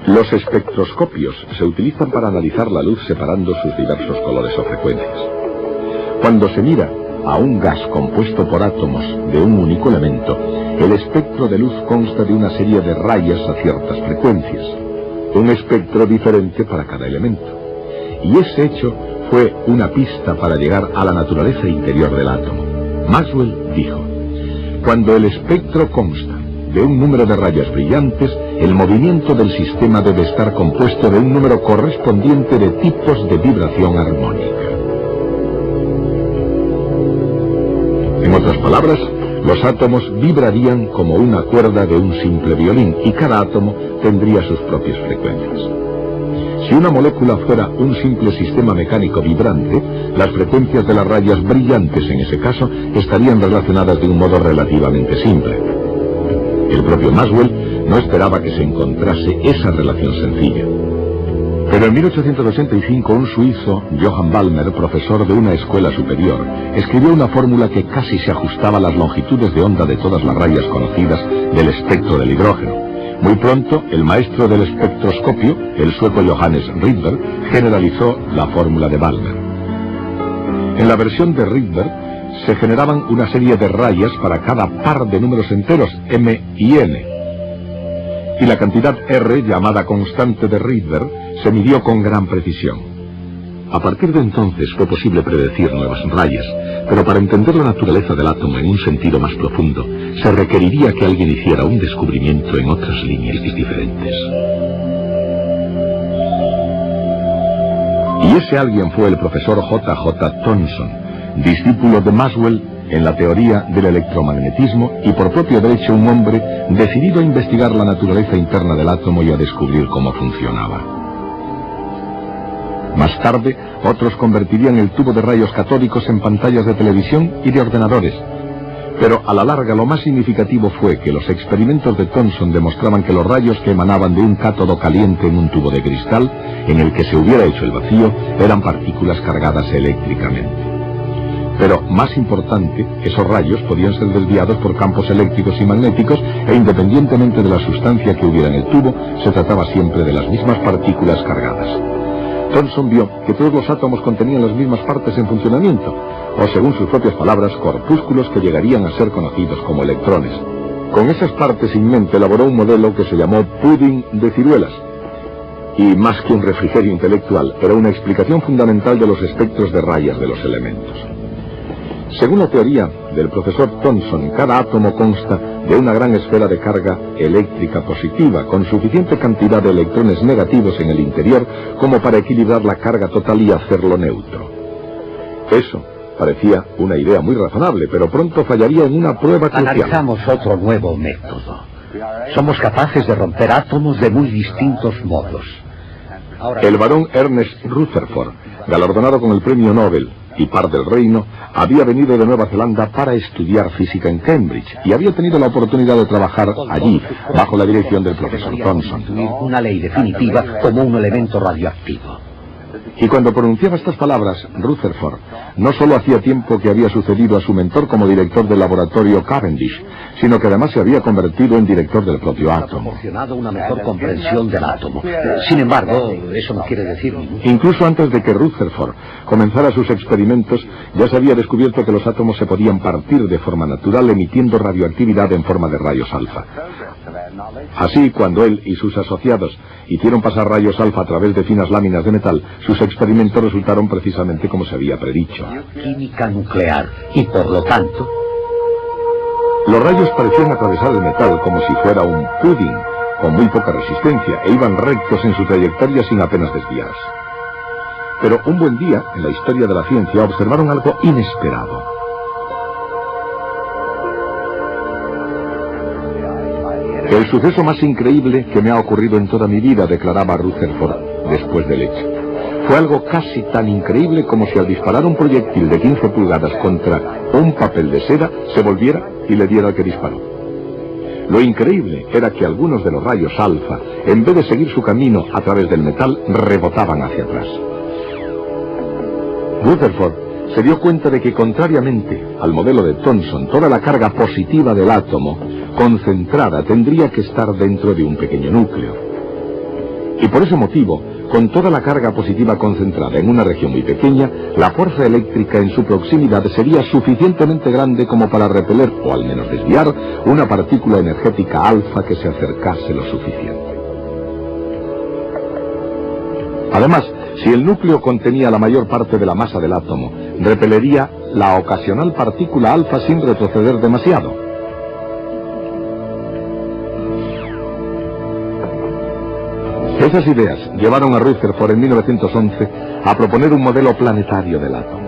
Los espectroscopios se utilizan para analizar la luz separando sus diversos colores o frecuencias. Cuando se mira a un gas compuesto por átomos de un único elemento, el espectro de luz consta de una serie de rayas a ciertas frecuencias, un espectro diferente para cada elemento. Y ese hecho fue una pista para llegar a la naturaleza interior del átomo. Maxwell dijo: cuando el espectro consta de un número de rayas brillantes, el movimiento del sistema debe estar compuesto de un número correspondiente de tipos de vibración armónica. En otras palabras, los átomos vibrarían como una cuerda de un simple violín y cada átomo tendría sus propias frecuencias. Si una molécula fuera un simple sistema mecánico vibrante, las frecuencias de las rayas brillantes en ese caso estarían relacionadas de un modo relativamente simple. El propio Maxwell no esperaba que se encontrase esa relación sencilla. Pero en 1885 un suizo, Johann Balmer, profesor de una escuela superior, escribió una fórmula que casi se ajustaba a las longitudes de onda de todas las rayas conocidas del espectro del hidrógeno. Muy pronto, el maestro del espectroscopio, el sueco Johannes Rydberg, generalizó la fórmula de Balmer. En la versión de Rydberg se generaban una serie de rayas para cada par de números enteros, m y n. Y la cantidad R, llamada constante de Rydberg, se midió con gran precisión. A partir de entonces fue posible predecir nuevas rayas, pero para entender la naturaleza del átomo en un sentido más profundo, se requeriría que alguien hiciera un descubrimiento en otras líneas diferentes. Y ese alguien fue el profesor J.J. Thomson, discípulo de Maxwell en la teoría del electromagnetismo y por propio derecho un hombre decidido a investigar la naturaleza interna del átomo y a descubrir cómo funcionaba. Más tarde, otros convertirían el tubo de rayos catódicos en pantallas de televisión y de ordenadores. Pero a la larga lo más significativo fue que los experimentos de Thomson demostraban que los rayos que emanaban de un cátodo caliente en un tubo de cristal, en el que se hubiera hecho el vacío, eran partículas cargadas eléctricamente. Pero, más importante, esos rayos podían ser desviados por campos eléctricos y magnéticos e independientemente de la sustancia que hubiera en el tubo, se trataba siempre de las mismas partículas cargadas. Thomson vio que todos los átomos contenían las mismas partes en funcionamiento, o según sus propias palabras, corpúsculos que llegarían a ser conocidos como electrones. Con esas partes en mente elaboró un modelo que se llamó pudding de ciruelas. Y más que un refrigerio intelectual, era una explicación fundamental de los espectros de rayas de los elementos. Según la teoría del profesor Thomson, cada átomo consta de una gran esfera de carga eléctrica positiva, con suficiente cantidad de electrones negativos en el interior como para equilibrar la carga total y hacerlo neutro. Eso parecía una idea muy razonable, pero pronto fallaría en una prueba crucial. Analizamos otro nuevo método. Somos capaces de romper átomos de muy distintos modos. El barón Ernest Rutherford, galardonado con el premio Nobel y par del reino, había venido de Nueva Zelanda para estudiar física en Cambridge y había tenido la oportunidad de trabajar allí bajo la dirección del profesor Thomson. Una ley definitiva como un elemento radioactivo. Y cuando pronunciaba estas palabras, Rutherford no solo hacía tiempo que había sucedido a su mentor como director del laboratorio Cavendish, sino que además se había convertido en director del propio átomo. Ha proporcionado una mejor comprensión del átomo. Sin embargo, eso no quiere decir mucho. Incluso antes de que Rutherford comenzara sus experimentos, ya se había descubierto que los átomos se podían partir de forma natural emitiendo radioactividad en forma de rayos alfa. Así, cuando él y sus asociados hicieron pasar rayos alfa a través de finas láminas de metal, sus experimentos resultaron precisamente como se había predicho. Química nuclear, y por lo tanto... Los rayos parecían atravesar el metal como si fuera un pudding, con muy poca resistencia, e iban rectos en su trayectoria sin apenas desviarse. Pero un buen día, en la historia de la ciencia, observaron algo inesperado. El suceso más increíble que me ha ocurrido en toda mi vida, declaraba Rutherford después del hecho. Fue algo casi tan increíble como si al disparar un proyectil de 15 pulgadas contra un papel de seda se volviera y le diera al que disparó. Lo increíble era que algunos de los rayos alfa, en vez de seguir su camino a través del metal, rebotaban hacia atrás. Rutherford se dio cuenta de que, contrariamente al modelo de Thomson, toda la carga positiva del átomo concentrada tendría que estar dentro de un pequeño núcleo. Y por ese motivo, con toda la carga positiva concentrada en una región muy pequeña, la fuerza eléctrica en su proximidad sería suficientemente grande como para repeler, o al menos desviar, una partícula energética alfa que se acercase lo suficiente. Además, si el núcleo contenía la mayor parte de la masa del átomo, repelería la ocasional partícula alfa sin retroceder demasiado. Esas ideas llevaron a Rutherford en 1911 a proponer un modelo planetario del átomo.